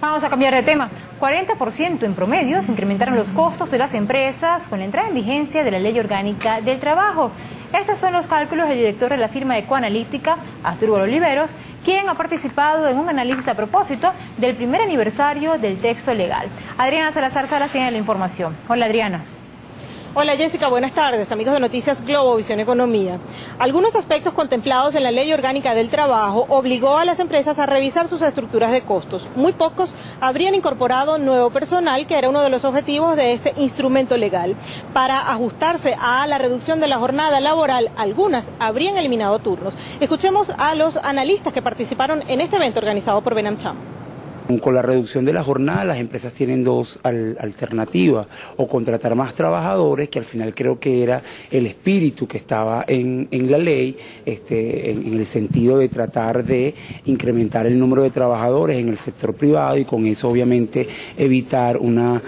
Vamos a cambiar de tema. 40% en promedio se incrementaron los costos de las empresas con la entrada en vigencia de la Ley Orgánica del Trabajo. Estos son los cálculos del director de la firma Ecoanalítica, Asdrúbal Oliveros, quien ha participado en un análisis a propósito del primer aniversario del texto legal. Adriana Salazar Salas tiene la información. Hola, Adriana. Hola Jessica, buenas tardes, amigos de Noticias Globovisión Economía. Algunos aspectos contemplados en la Ley Orgánica del Trabajo obligó a las empresas a revisar sus estructuras de costos. Muy pocos habrían incorporado nuevo personal, que era uno de los objetivos de este instrumento legal. Para ajustarse a la reducción de la jornada laboral, algunas habrían eliminado turnos. Escuchemos a los analistas que participaron en este evento organizado por Benamcham. Con la reducción de la jornada, las empresas tienen dos alternativas: o contratar más trabajadores, que al final creo que era el espíritu que estaba en la ley, en el sentido de tratar de incrementar el número de trabajadores en el sector privado y con eso obviamente evitar un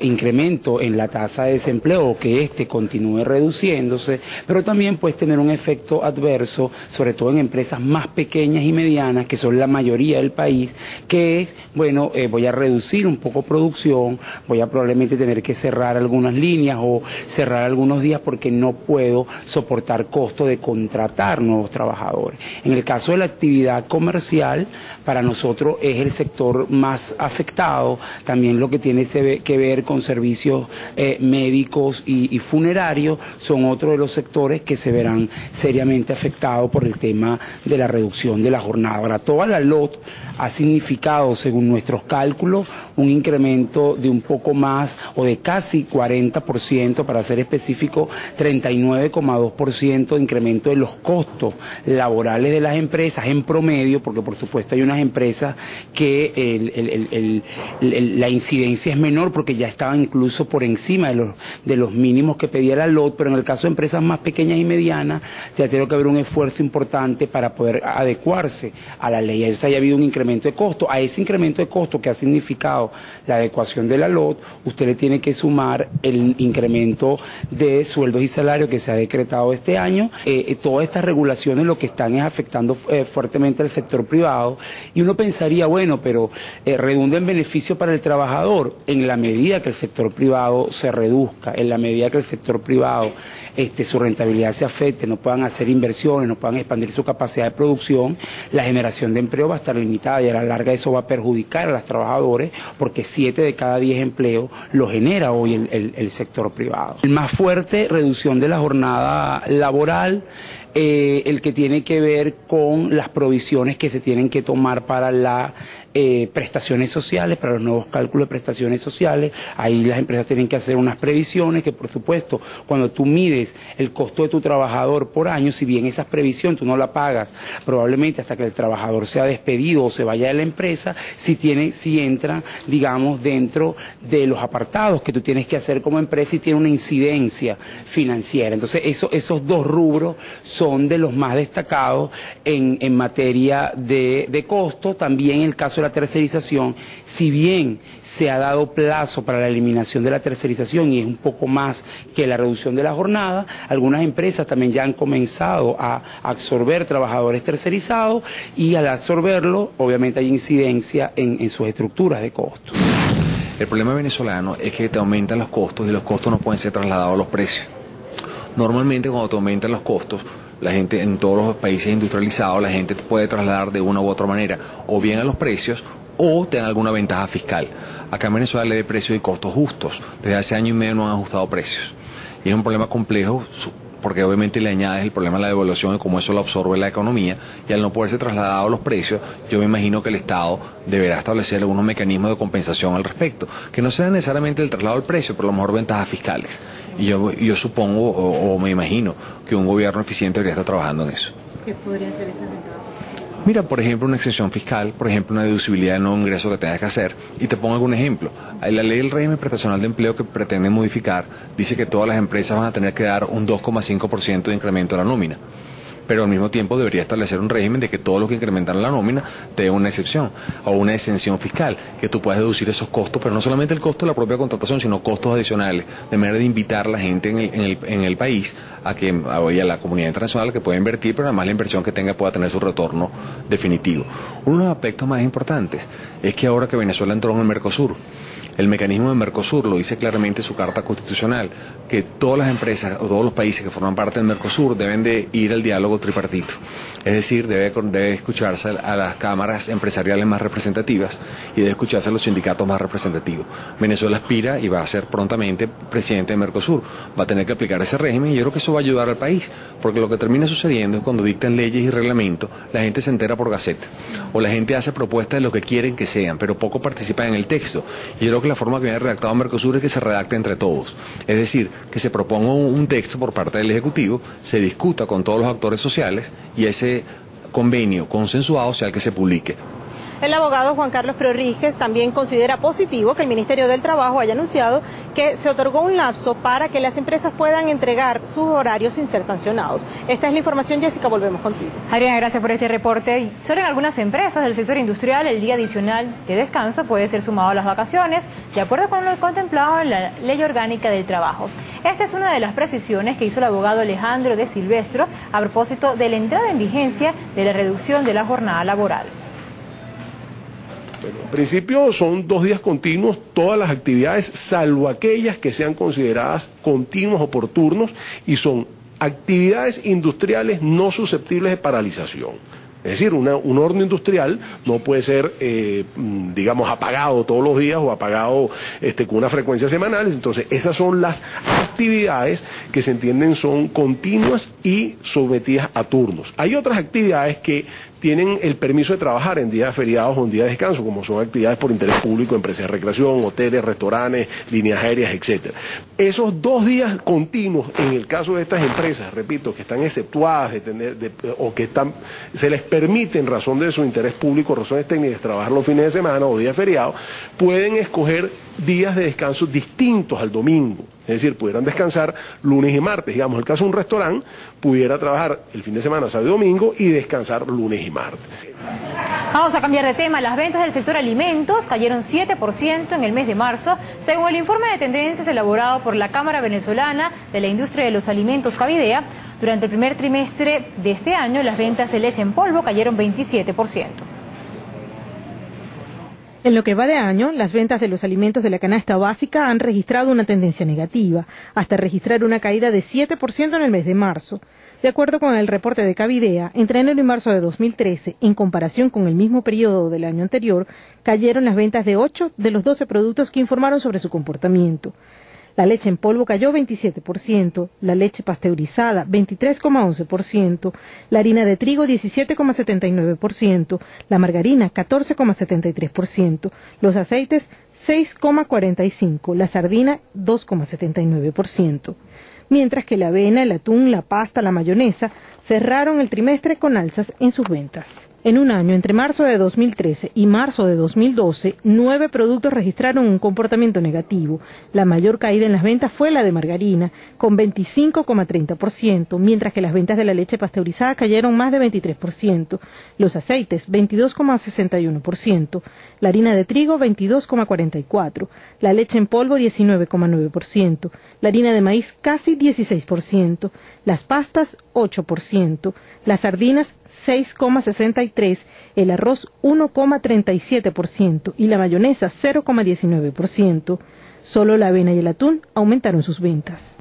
incremento en la tasa de desempleo o que continúe reduciéndose, pero también puede tener un efecto adverso, sobre todo en empresas más pequeñas y medianas, que son la mayoría del país, que es, bueno, voy a reducir un poco producción, voy a probablemente tener que cerrar algunas líneas o cerrar algunos días porque no puedo soportar costo de contratar nuevos trabajadores. En el caso de la actividad comercial, para nosotros es el sector más afectado, también lo que tiene que ver con servicios médicos y funerarios son otros de los sectores que se verán seriamente afectados por el tema de la reducción de la jornada. Ahora, toda la LOT ha significado, según nuestros cálculos, un incremento de un poco más o de casi 40%, para ser específico, 39,2% de incremento de los costos laborales de las empresas en promedio, porque por supuesto hay unas empresas que la incidencia es menor porque ya estaban incluso por encima de los mínimos que pedía la LOT, pero en el caso de empresas más pequeñas y medianas ya tiene que haber un esfuerzo importante para poder adecuarse a la ley. O sea, haya habido un incremento de costo. A ese incremento de costo que ha significado la adecuación de la LOT, usted le tiene que sumar el incremento de sueldos y salarios que se ha decretado este año. Todas estas regulaciones lo que están es afectando fuertemente al sector privado, y uno pensaría, bueno, pero redunda en beneficio para el trabajador en la medida que el sector privado se reduzca, en la medida que el sector privado su rentabilidad se afecte, no puedan hacer inversiones, no puedan expandir su capacidad de producción, la generación de empleo va a estar limitada y a la larga eso va a perjudicar a los trabajadores, porque 7 de cada 10 empleos lo genera hoy el sector privado. El más fuerte, reducción de la jornada laboral, el que tiene que ver con las provisiones que se tienen que tomar para las prestaciones sociales, para los nuevos cálculos de prestaciones sociales. Ahí las empresas tienen que hacer unas previsiones que, por supuesto, cuando tú mides el costo de tu trabajador por año, si bien esa previsión tú no la pagas probablemente hasta que el trabajador sea despedido o se vaya de la empresa, si entra, digamos, dentro de los apartados que tú tienes que hacer como empresa y tiene una incidencia financiera. Entonces esos dos rubros son de los más destacados en materia de costo. También en el caso de la tercerización, si bien se ha dado plazo para la eliminación de la tercerización y es un poco más que la reducción de la jornada, algunas empresas también ya han comenzado a absorber trabajadores tercerizados, y al absorberlo obviamente hay incidencia en sus estructuras de costos. El problema venezolano es que te aumentan los costos y los costos no pueden ser trasladados a los precios. Normalmente cuando te aumentan los costos, la gente en todos los países industrializados, la gente puede trasladar de una u otra manera, o bien a los precios, o tenga alguna ventaja fiscal. Acá en Venezuela le de precios y costos justos. Desde hace año y medio no han ajustado precios. Y es un problema complejo, porque obviamente le añades el problema de la devaluación y cómo eso lo absorbe la economía, y al no poderse trasladar a los precios, yo me imagino que el Estado deberá establecer algunos mecanismos de compensación al respecto, que no sean necesariamente el traslado al precio, pero a lo mejor ventajas fiscales. Y yo supongo o me imagino que un gobierno eficiente debería estar trabajando en eso. ¿Qué podrían ser esas ventajas? Mira, por ejemplo, una exención fiscal, por ejemplo, una deducibilidad de nuevo ingreso que tengas que hacer. Y te pongo algún ejemplo. La ley del régimen prestacional de empleo que pretende modificar dice que todas las empresas van a tener que dar un 2,5% de incremento a la nómina. pero al mismo tiempo debería establecer un régimen de que todos los que incrementaron la nómina te den una excepción o una exención fiscal, que tú puedas deducir esos costos, pero no solamente el costo de la propia contratación, sino costos adicionales, de manera de invitar a la gente en el país a que a la comunidad internacional que pueda invertir, pero además la inversión que tenga pueda tener su retorno definitivo. Uno de los aspectos más importantes es que ahora que Venezuela entró en el Mercosur, el mecanismo de Mercosur lo dice claramente en su carta constitucional, que todas las empresas o todos los países que forman parte del Mercosur deben de ir al diálogo tripartito. Es decir, debe escucharse a las cámaras empresariales más representativas y debe escucharse a los sindicatos más representativos. Venezuela aspira y va a ser prontamente presidente de Mercosur. Va a tener que aplicar ese régimen y yo creo que eso va a ayudar al país, porque lo que termina sucediendo es cuando dictan leyes y reglamentos, la gente se entera por gaceta, o la gente hace propuestas de lo que quieren que sean, pero poco participa en el texto. Y yo creo que la forma que viene redactado Mercosur es que se redacte entre todos. Es decir, que se proponga un texto por parte del Ejecutivo, se discuta con todos los actores sociales y ese convenio consensuado sea el que se publique. El abogado Juan Carlos Preorríquez también considera positivo que el Ministerio del Trabajo haya anunciado que se otorgó un lapso para que las empresas puedan entregar sus horarios sin ser sancionados. Esta es la información, Jessica, volvemos contigo. Adriana, gracias por este reporte. Solo en algunas empresas del sector industrial el día adicional de descanso puede ser sumado a las vacaciones, de acuerdo con lo contemplado en la Ley Orgánica del Trabajo. Esta es una de las precisiones que hizo el abogado Alejandro de Silvestro a propósito de la entrada en vigencia de la reducción de la jornada laboral. Bueno, en principio son 2 días continuos todas las actividades, salvo aquellas que sean consideradas continuos o por turnos, y son actividades industriales no susceptibles de paralización. Es decir, un horno industrial no puede ser, digamos, apagado todos los días o apagado con una frecuencia semanal. Entonces, esas son las actividades que se entienden son continuas y sometidas a turnos. Hay otras actividades que tienen el permiso de trabajar en días feriados o en días de descanso, como son actividades por interés público, empresas de recreación, hoteles, restaurantes, líneas aéreas, etcétera. Esos 2 días continuos, en el caso de estas empresas, repito, que están exceptuadas o que se les permite en razón de su interés público, razones técnicas, trabajar los fines de semana o días feriados, pueden escoger días de descanso distintos al domingo. Es decir, pudieran descansar lunes y martes. Digamos, el caso de un restaurante pudiera trabajar el fin de semana, sábado y domingo, y descansar lunes y martes. Vamos a cambiar de tema. Las ventas del sector alimentos cayeron 7% en el mes de marzo, según el informe de tendencias elaborado por la Cámara Venezolana de la Industria de los Alimentos, Cavidea. Durante el primer trimestre de este año, las ventas de leche en polvo cayeron 27%. En lo que va de año, las ventas de los alimentos de la canasta básica han registrado una tendencia negativa, hasta registrar una caída de 7% en el mes de marzo. De acuerdo con el reporte de Cavidea, entre enero y marzo de 2013, en comparación con el mismo periodo del año anterior, cayeron las ventas de 8 de los 12 productos que informaron sobre su comportamiento. La leche en polvo cayó 27%, la leche pasteurizada 23,11%, la harina de trigo 17,79%, la margarina 14,73%, los aceites 6,45%, la sardina 2,79%. Mientras que la avena, el atún, la pasta, la mayonesa cerraron el trimestre con alzas en sus ventas. En un año, entre marzo de 2013 y marzo de 2012, 9 productos registraron un comportamiento negativo. La mayor caída en las ventas fue la de margarina, con 25,30%, mientras que las ventas de la leche pasteurizada cayeron más de 23%, los aceites 22,61%, la harina de trigo 22,44%, la leche en polvo 19,9%, la harina de maíz casi 16%, las pastas 8%, las sardinas 6,63%, el arroz 1,37% y la mayonesa 0,19%. Solo la avena y el atún aumentaron sus ventas.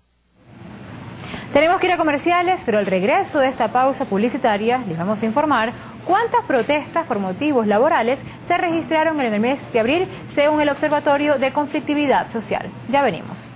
Tenemos que ir a comerciales, pero al regreso de esta pausa publicitaria les vamos a informar cuántas protestas por motivos laborales se registraron en el mes de abril según el Observatorio de Conflictividad Social. Ya venimos.